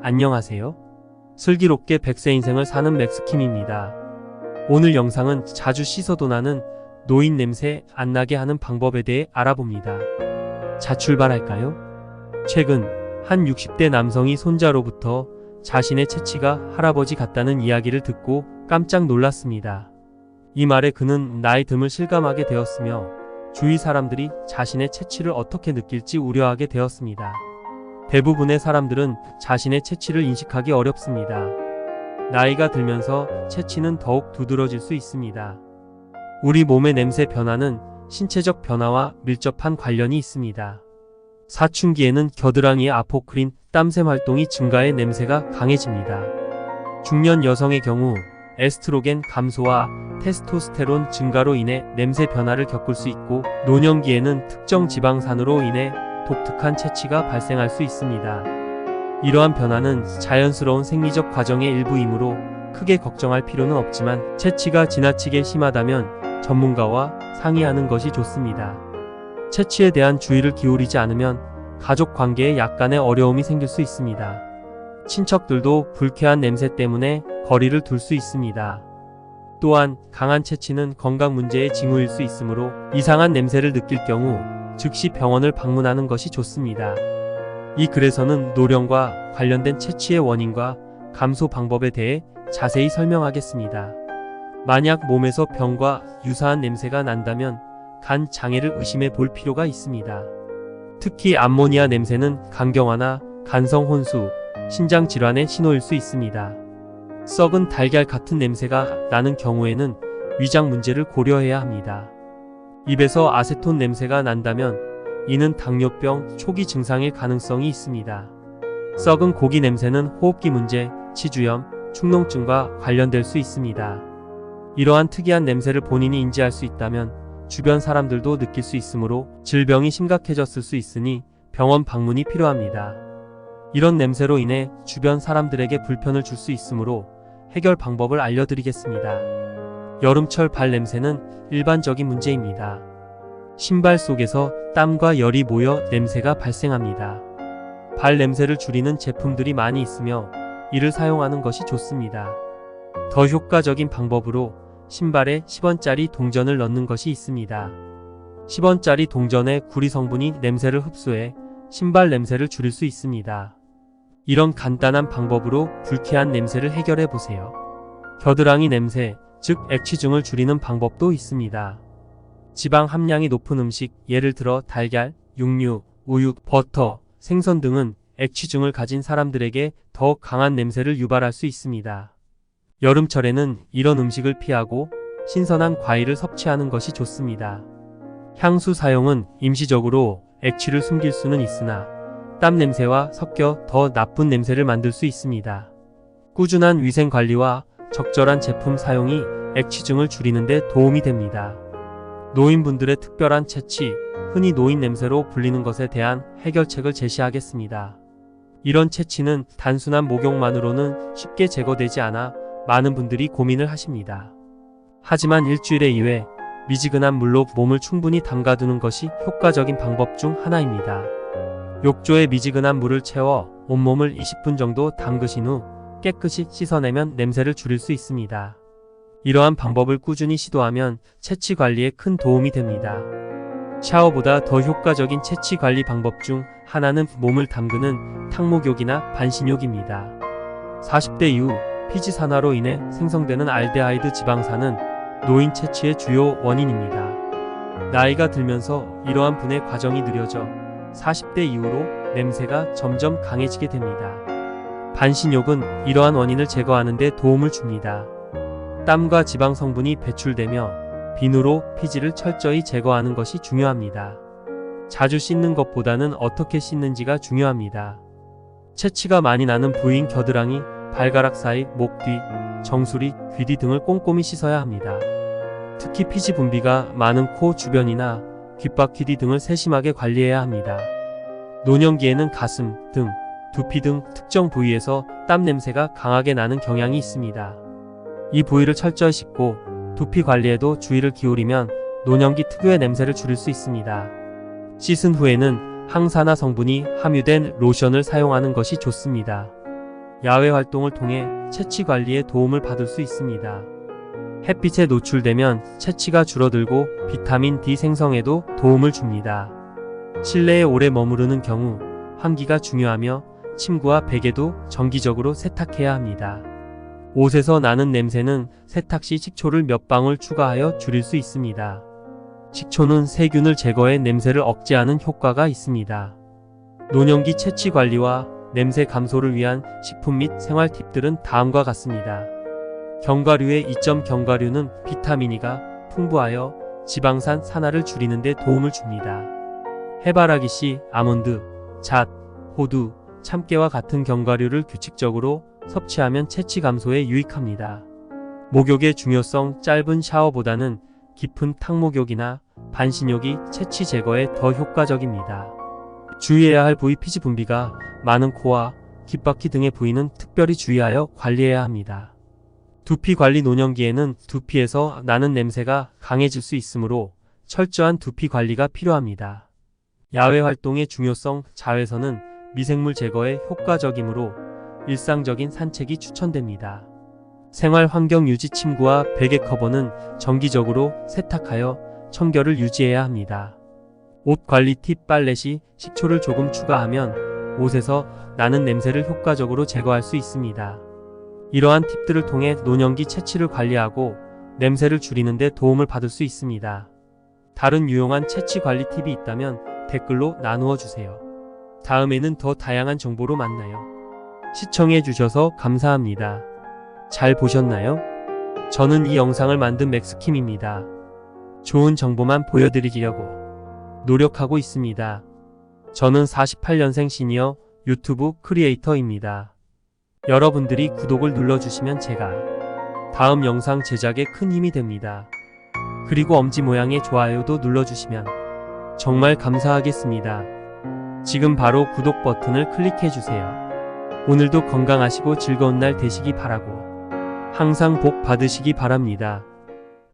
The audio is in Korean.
안녕하세요. 슬기롭게 100세 인생을 사는 맥스킴입니다. 오늘 영상은 자주 씻어도 나는 노인 냄새 안 나게 하는 방법에 대해 알아봅니다. 자, 출발할까요? 최근 한 60대 남성이 손자로부터 자신의 채취가 할아버지 같다는 이야기를 듣고 깜짝 놀랐습니다. 이 말에 그는 나이 듦을 실감하게 되었으며 주위 사람들이 자신의 채취를 어떻게 느낄지 우려하게 되었습니다. 대부분의 사람들은 자신의 채취를 인식하기 어렵습니다. 나이가 들면서 채취는 더욱 두드러질 수 있습니다. 우리 몸의 냄새 변화는 신체적 변화와 밀접한 관련이 있습니다. 사춘기에는 겨드랑이의 아포크린, 땀샘 활동이 증가해 냄새가 강해집니다. 중년 여성의 경우 에스트로겐 감소와 테스토스테론 증가로 인해 냄새 변화를 겪을 수 있고, 노년기에는 특정 지방산으로 인해 독특한 채취가 발생할 수 있습니다. 이러한 변화는 자연스러운 생리적 과정의 일부이므로 크게 걱정할 필요는 없지만, 채취가 지나치게 심하다면 전문가와 상의하는 것이 좋습니다. 채취에 대한 주의를 기울이지 않으면 가족 관계에 약간의 어려움이 생길 수 있습니다. 친척들도 불쾌한 냄새 때문에 거리를 둘 수 있습니다. 또한 강한 채취는 건강 문제의 징후일 수 있으므로 이상한 냄새를 느낄 경우 즉시 병원을 방문하는 것이 좋습니다. 이 글에서는 노령과 관련된 채취의 원인과 감소 방법에 대해 자세히 설명하겠습니다. 만약 몸에서 병과 유사한 냄새가 난다면 간 장애를 의심해 볼 필요가 있습니다. 특히 암모니아 냄새는 간경화나 간성 혼수, 신장 질환의 신호일 수 있습니다. 썩은 달걀 같은 냄새가 나는 경우에는 위장 문제를 고려해야 합니다. 입에서 아세톤 냄새가 난다면 이는 당뇨병 초기 증상일 가능성이 있습니다. 썩은 고기 냄새는 호흡기 문제, 치주염, 축농증과 관련될 수 있습니다. 이러한 특이한 냄새를 본인이 인지할 수 있다면 주변 사람들도 느낄 수 있으므로 질병이 심각해졌을 수 있으니 병원 방문이 필요합니다. 이런 냄새로 인해 주변 사람들에게 불편을 줄 수 있으므로 해결 방법을 알려드리겠습니다. 여름철 발 냄새는 일반적인 문제입니다. 신발 속에서 땀과 열이 모여 냄새가 발생합니다. 발 냄새를 줄이는 제품들이 많이 있으며 이를 사용하는 것이 좋습니다. 더 효과적인 방법으로 신발에 10원짜리 동전을 넣는 것이 있습니다. 10원짜리 동전의 구리 성분이 냄새를 흡수해 신발 냄새를 줄일 수 있습니다. 이런 간단한 방법으로 불쾌한 냄새를 해결해 보세요. 겨드랑이 냄새, 즉 액취증을 줄이는 방법도 있습니다. 지방 함량이 높은 음식, 예를 들어 달걀, 육류, 우유, 버터, 생선 등은 액취증을 가진 사람들에게 더 강한 냄새를 유발할 수 있습니다. 여름철에는 이런 음식을 피하고 신선한 과일을 섭취하는 것이 좋습니다. 향수 사용은 임시적으로 액취를 숨길 수는 있으나 땀 냄새와 섞여 더 나쁜 냄새를 만들 수 있습니다. 꾸준한 위생관리와 적절한 제품 사용이 액취증을 줄이는 데 도움이 됩니다. 노인분들의 특별한 채취, 흔히 노인 냄새로 불리는 것에 대한 해결책을 제시하겠습니다. 이런 채취는 단순한 목욕만으로는 쉽게 제거되지 않아 많은 분들이 고민을 하십니다. 하지만 일주일에 2회 미지근한 물로 몸을 충분히 담가두는 것이 효과적인 방법 중 하나입니다. 욕조에 미지근한 물을 채워 온몸을 20분 정도 담그신 후 깨끗이 씻어내면 냄새를 줄일 수 있습니다. 이러한 방법을 꾸준히 시도하면 채취 관리에 큰 도움이 됩니다. 샤워보다 더 효과적인 채취 관리 방법 중 하나는 몸을 담그는 탕목욕이나 반신욕입니다. 40대 이후 피지산화로 인해 생성되는 알데하이드 지방산은 노인 채취의 주요 원인입니다. 나이가 들면서 이러한 분해 과정이 느려져 40대 이후로 냄새가 점점 강해지게 됩니다. 반신욕은 이러한 원인을 제거하는 데 도움을 줍니다. 땀과 지방 성분이 배출되며 비누로 피지를 철저히 제거하는 것이 중요합니다. 자주 씻는 것보다는 어떻게 씻는지가 중요합니다. 채취가 많이 나는 부위인 겨드랑이, 발가락 사이, 목 뒤, 정수리, 귀 뒤 등을 꼼꼼히 씻어야 합니다. 특히 피지 분비가 많은 코 주변이나 귓밖, 귀 뒤 등을 세심하게 관리해야 합니다. 노년기에는 가슴, 등, 두피 등 특정 부위에서 땀 냄새가 강하게 나는 경향이 있습니다. 이 부위를 철저히 씻고 두피 관리에도 주의를 기울이면 노년기 특유의 냄새를 줄일 수 있습니다. 씻은 후에는 항산화 성분이 함유된 로션을 사용하는 것이 좋습니다. 야외 활동을 통해 체취 관리에 도움을 받을 수 있습니다. 햇빛에 노출되면 체취가 줄어들고 비타민 D 생성에도 도움을 줍니다. 실내에 오래 머무르는 경우 환기가 중요하며 침구와 베개도 정기적으로 세탁해야 합니다. 옷에서 나는 냄새는 세탁 시 식초를 몇 방울 추가하여 줄일 수 있습니다. 식초는 세균을 제거해 냄새를 억제하는 효과가 있습니다. 노년기 채취 관리와 냄새 감소를 위한 식품 및 생활 팁들은 다음과 같습니다. 견과류의 이점 견과류는 비타민 E가 풍부하여 지방산 산화를 줄이는 데 도움을 줍니다. 해바라기 씨, 아몬드, 잣, 호두, 참깨와 같은 견과류를 규칙적으로 섭취하면 채취 감소에 유익합니다. 목욕의 중요성 짧은 샤워보다는 깊은 탕목욕이나 반신욕이 채취 제거에 더 효과적입니다. 주의해야 할 부위 피지 분비가 많은 코와 귓바퀴 등의 부위는 특별히 주의하여 관리해야 합니다. 두피 관리 노년기에는 두피에서 나는 냄새가 강해질 수 있으므로 철저한 두피 관리가 필요합니다. 야외 활동의 중요성 자외선은 미생물 제거에 효과적이므로 일상적인 산책이 추천됩니다. 생활 환경 유지 침구와 베개 커버는 정기적으로 세탁하여 청결을 유지해야 합니다. 옷 관리 팁 빨래 시 식초를 조금 추가하면 옷에서 나는 냄새를 효과적으로 제거할 수 있습니다. 이러한 팁들을 통해 노년기 채취를 관리하고 냄새를 줄이는 데 도움을 받을 수 있습니다. 다른 유용한 채취 관리 팁이 있다면 댓글로 나누어 주세요. 다음에는 더 다양한 정보로 만나요. 시청해 주셔서 감사합니다. 잘 보셨나요? 저는 이 영상을 만든 맥스킴입니다. 좋은 정보만 보여드리려고 노력하고 있습니다. 저는 48년생 시니어 유튜브 크리에이터입니다. 여러분들이 구독을 눌러주시면 제가 다음 영상 제작에 큰 힘이 됩니다. 그리고 엄지 모양의 좋아요도 눌러주시면 정말 감사하겠습니다. 지금 바로 구독 버튼을 클릭해주세요. 오늘도 건강하시고 즐거운 날 되시기 바라고 항상 복 받으시기 바랍니다.